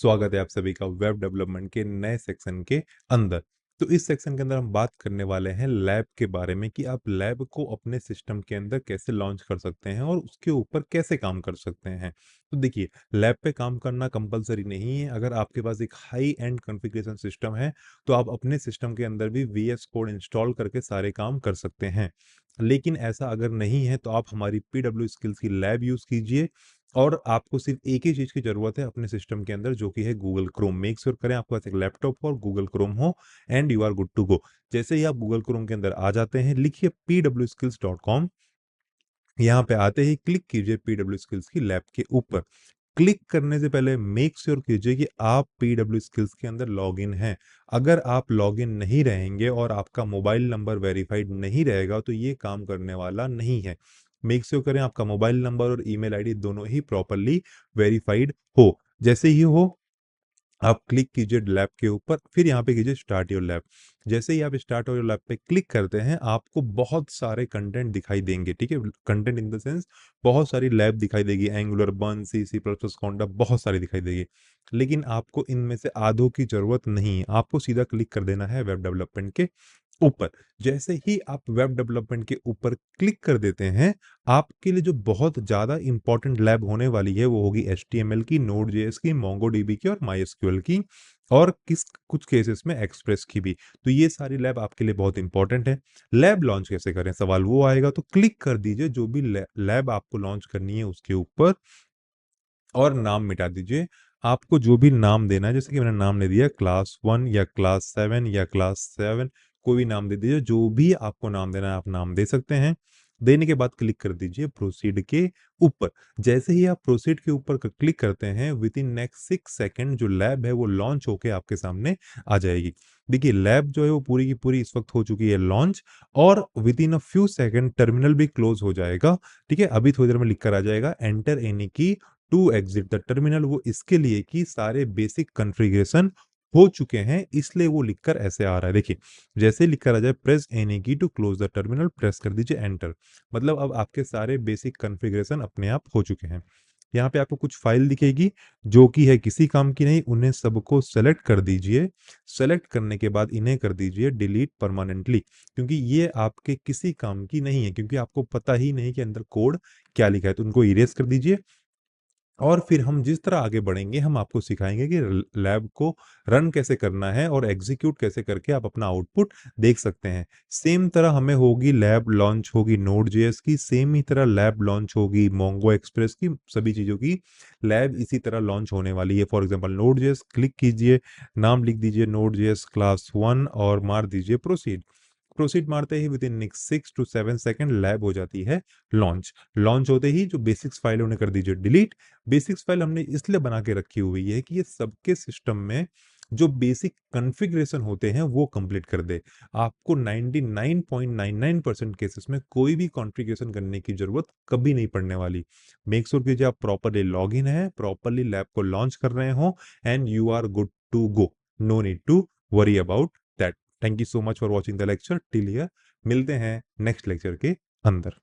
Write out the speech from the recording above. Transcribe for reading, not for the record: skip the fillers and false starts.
स्वागत है आप सभी का वेब डेवलपमेंट के नए सेक्शन के अंदर। तो इस सेक्शन के अंदर हम बात करने वाले हैं लैब के बारे में कि आप लैब को अपने सिस्टम के अंदर कैसे लॉन्च कर सकते हैं और उसके ऊपर कैसे काम कर सकते हैं। तो देखिए, लैब पे काम करना कंपलसरी नहीं है। अगर आपके पास एक हाई एंड कॉन्फ़िगरेशन सिस्टम है, तो आप अपने सिस्टम के अंदर भी वीएस कोड इंस्टॉल करके सारे काम कर सकते हैं। लेकिन ऐसा अगर नहीं है, तो आप हमारी पीडब्ल्यू स्किल्स की लैब यूज़ कीजिए और आपको सिर्फ एक ही चीज़ की ज़रूरत है अपने सिस्टम के अंदर, जो कि है गूगल क्रोम। मेक श्योर करें आपके पास एक लैपटॉप हो और गूगल क्रोम हो and you are good to go. जैसे ही आप गूगल क्रोम के अंदर आ जाते हैं, लिखिए pwskills.com। यहाँ पे आते ही क्लिक कीजिए पीडब्ल्यू स्किल्स की लैब के ऊपर। क्लिक करने से पहले मेक श्योर कीजिए कि आप पीडब्ल्यू स्किल्स के अंदर लॉगिन हैं। अगर आप लॉगिन नहीं रहेंगे और आपका मोबाइल नंबर वेरीफाइड नहीं रहेगा, तो ये काम करने वाला नहीं है। मेक श्योर करें आपका मोबाइल नंबर और ईमेल आईडी दोनों ही प्रॉपरली वेरीफाइड हो। जैसे ही हो, आप क्लिक कीजिए लैब के ऊपर, फिर यहाँ पे कीजिए स्टार्ट योर लैब। जैसे ही आप स्टार्ट योर लैब पे क्लिक करते हैं, आपको बहुत सारे कंटेंट दिखाई देंगे। ठीक है, कंटेंट इन द सेंस बहुत सारी लैब दिखाई देगी, एंगुलर, बर्न, सी सी प्लस प्लस, कॉन्डा, बहुत सारी दिखाई देगी। लेकिन आपको इनमें से आधों की जरूरत नहीं है। आपको सीधा क्लिक कर देना है वेब डेवलपमेंट के ऊपर। जैसे ही आप वेब डेवलपमेंट के ऊपर क्लिक कर देते हैं, आपके लिए जो बहुत ज़्यादा इंपॉर्टेंट लैब होने वाली है, वो होगी HTML की, Node.js की, MongoDB की और MySQL की, और कुछ केसेस में एक्सप्रेस की भी। तो ये सारी लैब आपके लिए बहुत इंपॉर्टेंट है। लैब लॉन्च कैसे करें, सवाल वो आएगा। तो क्लिक कर दीजिए जो भी लैब आपको लॉन्च करनी है उसके ऊपर और नाम मिटा दीजिए। आपको जो भी नाम देना है, जैसे कि मैंने नाम दे दिया क्लास 1 या क्लास 7 या क्लास 7, कोई भी नाम दे दीजिए। जो भी आपको नाम देना है आप नाम दे सकते हैं। देने के बाद क्लिक कर दीजिए प्रोसीड के ऊपर। जैसे ही आप प्रोसीड के ऊपर क्लिक करते हैं, विद इन नेक्स्ट 6 सेकंड जो लैब है वो लॉन्च होके आपके सामने आ जाएगी। देखिए, लैब जो है वो पूरी की पूरी इस वक्त हो चुकी है लॉन्च, और with in a few second terminal भी क्लोज हो जाएगा। ठीक है, अभी थोड़ी देर में लिख कर आ जाएगा enter any key to exit the terminal. वो इसके लिए कि सारे बेसिक कॉन्फ़िगरेशन हो चुके हैं, इसलिए वो लिखकर ऐसे आ रहा है। देखिए, जैसे ही लिखकर आ जाए press any key to close the terminal, press कर दीजिए एंटर। मतलब अब आपके सारे बेसिक कॉन्फ़िगरेशन अपने आप हो चुके हैं। यहाँ पे आपको कुछ फाइल दिखेगी जो कि है किसी काम की नहीं, उन्हें सबको सेलेक्ट कर दीजिए। सेलेक्ट करने के बाद इन्हें कर दीजिए डिलीट परमानेंटली, क्योंकि ये आपके किसी काम की नहीं है, क्योंकि आपको पता ही नहीं कि अंदर कोड क्या लिखा है। तो उनको इरेज कर दीजिए। और फिर हम जिस तरह आगे बढ़ेंगे, हम आपको सिखाएंगे कि लैब को रन कैसे करना है और एग्जीक्यूट कैसे करके आप अपना आउटपुट देख सकते हैं। सेम तरह हमें होगी लैब लॉन्च होगी नोड जेएस की, सेम ही तरह लैब लॉन्च होगी मोंगो एक्सप्रेस की। सभी चीज़ों की लैब इसी तरह लॉन्च होने वाली है। For example node JS, click कीजिए, नाम लिख दीजिए नोड जेएस क्लास 1 और मार दीजिए प्रोसीड। प्रोसीड मारते ही within next 6 to 7 second lab हो जाती है लॉन्च। लॉन्च होते ही जो बेसिक्स फाइल है उन्हें कर दीजिए डिलीट। बेसिक्स फाइल हमने इसलिए बना के रखी हुई है कि ये सबके सिस्टम में जो बेसिक कॉन्फ़िगरेशन होते हैं वो कंप्लीट कर दे। आपको 99.99% केसेस में कोई भी कॉन्फ़िगरेशन करने की जरूरत कभी नहीं पड़ने वाली। मेक श्योर कीजिए आप प्रॉपरली लॉग इन है, प्रॉपरली लैब को लॉन्च कर रहे हो, and you are good to go. No need to worry about that. Thank you so much for watching the lecture till here. मिलते हैं नेक्स्ट लेक्चर के अंदर।